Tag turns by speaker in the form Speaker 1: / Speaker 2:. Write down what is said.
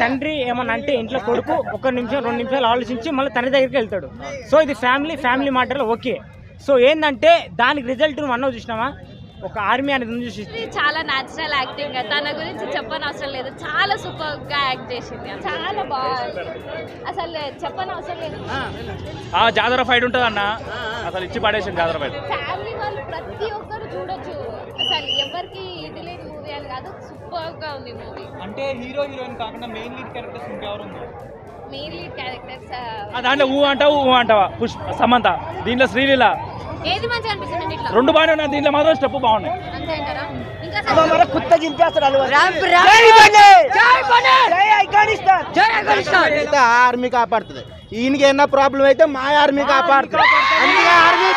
Speaker 1: తండ్రి ఏమన్నా అంటే ఇంట్లో కొడుకు 1 నిమిషం 2 నిమిషాలు ఆలోచించి మళ్ళీ తండ్రి దగ్గరికి వెళ్తాడు. సో ఇది ఫ్యామిలీ మ్యాటర్లో ఓకే. సో ఏంటంటే దానికి రిజల్ట్ నువ్వు అన్నో చూసినావా, ఒక ఆర్మీ అనేది చూసి
Speaker 2: చాలా న్యాచురల్ యాక్టింగ్, తన గురించి చెప్పనవసరం లేదు, చాలా సూపర్గా యాక్ట్ చేసింది, చాలా బాగా, అసలు చెప్పనవసరం లేదు.
Speaker 3: జాతర ఫైట్ ఉంటుంది అన్న, అసలు ఇచ్చి పడేసింది జాతర ఫైట్.
Speaker 2: ఫ్యామిలీ వాళ్ళు ప్రతి ఒక్కరు చూడొచ్చు, అసలు ఎవరికి ఇది లేని మూవీ అని కాదు, సూపర్గా ఉంది మూవీ.
Speaker 4: అంటే హీరో హీరోయిన్ కాకుండా మెయిన్ లీడ్ క్యారెక్టర్స్ ఇంకెవరు ఉన్నారు?
Speaker 2: మెయిన్ లీడ్ క్యారెక్టర్స్
Speaker 3: దాంట్లో ఊ అంటావా సమంత, దీంట్లో శ్రీలీల,
Speaker 2: ఏది మంచిగా అనిపిస్తుంది ఇట్లా?
Speaker 3: 2 బాగానే ఉన్నాయి, దీంట్లో మాత్రం స్టెప్ బాగున్నాయి.
Speaker 2: అంతే అంటారా? ఇంకా
Speaker 5: ఆర్మీ కాపాడుతుంది, ఈయనకి ఏమన్నా ప్రాబ్లం అయితే మా ఆర్మీ కాపాడుతుంది. ఆర్మీ